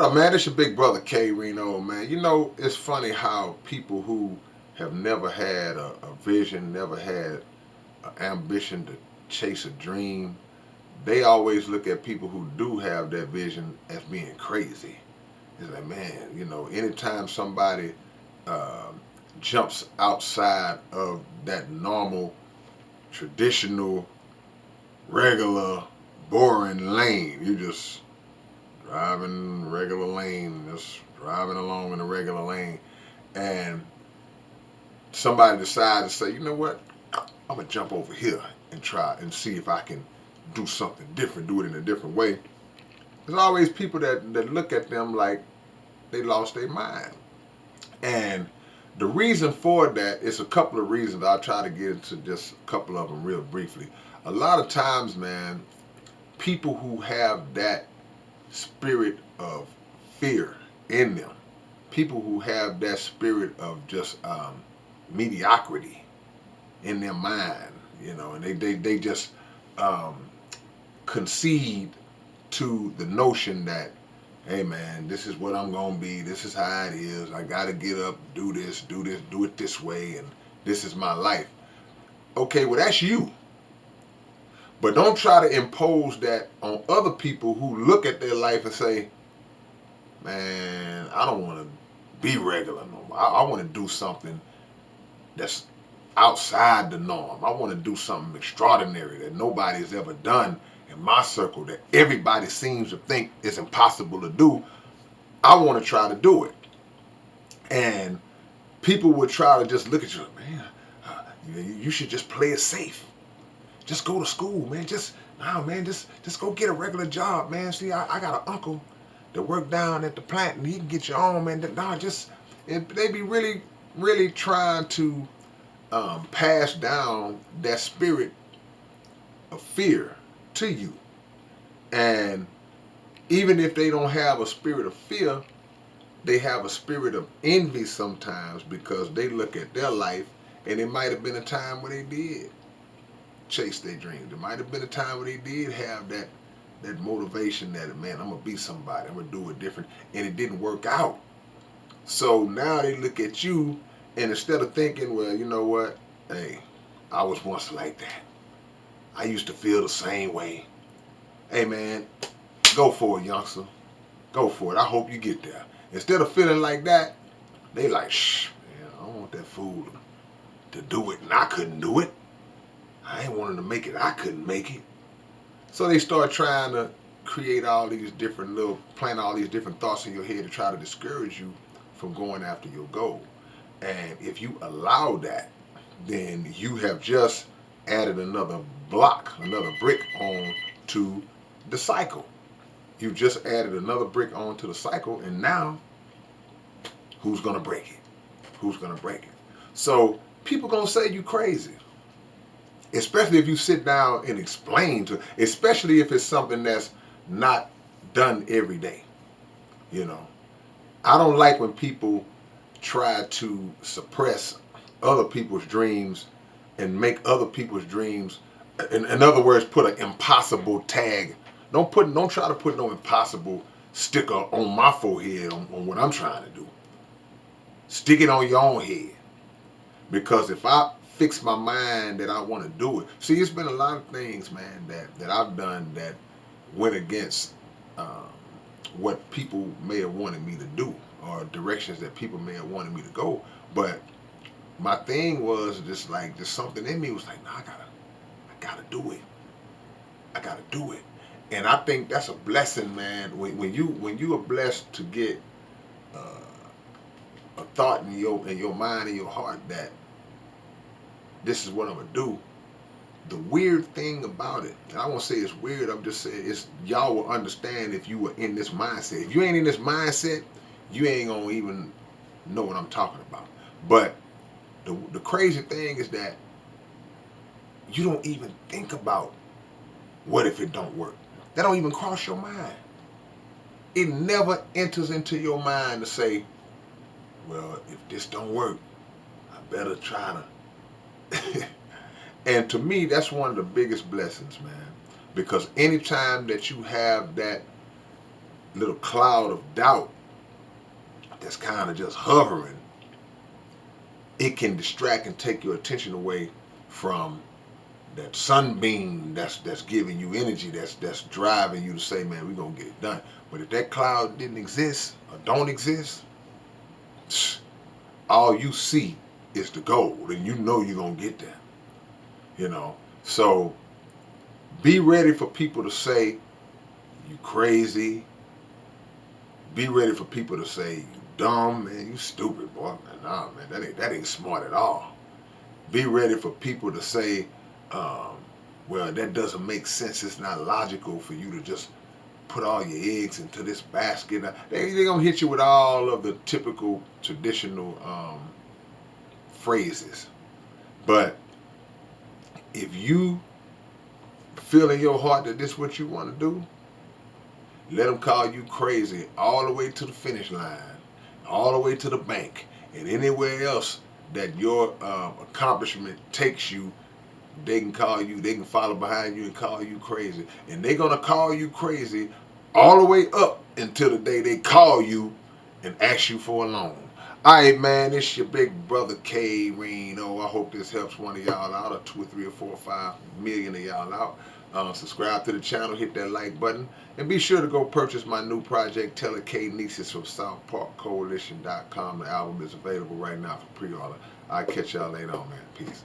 up, man? It's your big brother K-Rino, man. You know, it's funny how people who have never had a vision, never had an ambition to chase a dream, they always look at people who do have that vision as being crazy. It's like, man, you know, anytime somebody uh, jumps outside of that normal, traditional, regular, boring lane, you just driving regular lane, just driving along in a regular lane, and somebody decides to say, you know what, I'm gonna jump over here and try and see if I can do something different, do it in a different way. There's always people that look at them like they lost their mind. And the reason for that is a couple of reasons. I'll try to get into just a couple of them real briefly. A lot of times, man, people who have that spirit of fear in them, people who have that spirit of just mediocrity in their mind, you know, and they just um, concede to the notion that, hey man, this is what I'm gonna be, this is how it is, I gotta get up, do this, do it this way, and this is my life. Okay, well that's you. But don't try to impose that on other people who look at their life and say, man, I don't want to be regular no more. I want to do something that's outside the norm. I want to do something extraordinary that nobody's ever done in my circle, that everybody seems to think is impossible to do. I want to try to do it. And people would try to just look at you like, man, you should just play it safe. Just go to school, man. Just go get a regular job, man. See, I got an uncle that worked down at the plant, and he can get you on, man. Nah, they be really trying to pass down that spirit of fear to you. And even if they don't have a spirit of fear, they have a spirit of envy sometimes because they look at their life, and it might have been a time where they did chase their dreams. There might have been a time where they did have that motivation that, man, I'm gonna be somebody, I'm gonna do it different, and it didn't work out. So now they look at you, and instead of thinking, well, you know what, hey, I was once like that, I used to feel the same way. Hey man, go for it, youngster. Go for it. I hope you get there. Instead of feeling like that, they like, shh, man, I don't want that fool to do it, and I couldn't do it. I ain't wanting to make it, I couldn't make it. So they start trying to create all these different plant all these different thoughts in your head to try to discourage you from going after your goal. And if you allow that, then you have just added another block, another brick on to the cycle. You've just added another brick onto the cycle, and now who's gonna break it? Who's gonna break it? So people gonna say you crazy. Especially if you sit down and explain to, especially if it's something that's not done every day. You know, I don't like when people try to suppress other people's dreams and make other people's dreams, in other words, put an impossible tag. Don't try to put no impossible sticker on my forehead on what I'm trying to do. Stick it on your own head. Because if I fix my mind that I want to do it. See, it's been a lot of things, man, that I've done that went against what people may have wanted me to do, or directions that people may have wanted me to go. But my thing was just something in me was like, no, I gotta do it. I gotta do it. And I think that's a blessing, man. When you are blessed to get a thought in your mind and your heart that this is what I'm gonna do. The weird thing about it, and I won't say it's weird, I'm just saying it's, y'all will understand if you were in this mindset. If you ain't in this mindset, you ain't gonna even know what I'm talking about. But the crazy thing is that you don't even think about what if it don't work. That don't even cross your mind. It never enters into your mind to say, well, if this don't work, I better try to. And to me, that's one of the biggest blessings, man. Because anytime that you have that little cloud of doubt that's kind of just hovering, it can distract and take your attention away from that sunbeam that's giving you energy, that's driving you to say, man, we're gonna get it done. But if that cloud didn't exist or don't exist, all you see is the goal, and you know you're gonna get there. You know, so be ready for people to say you crazy. Be ready for people to say you dumb, man, you stupid, boy. Nah, man, that ain't smart at all. Be ready for people to say, um, well, that doesn't make sense. It's not logical for you to just put all your eggs into this basket. They're going to hit you with all of the typical traditional phrases. But if you feel in your heart that this is what you want to do, let them call you crazy all the way to the finish line, all the way to the bank, and anywhere else that your accomplishment takes you. They can call you, they can follow behind you and call you crazy. And they're going to call you crazy all the way up until the day they call you and ask you for a loan. All right, man, it's your big brother K-Rino. I hope this helps one of y'all out, or 2 or 3 or 4 or 5 million of y'all out. Subscribe to the channel, hit that like button, and be sure to go purchase my new project, Tell It K Nieces, from SouthParkCoalition.com. The album is available right now for pre-order. I'll catch y'all later on, man. Peace.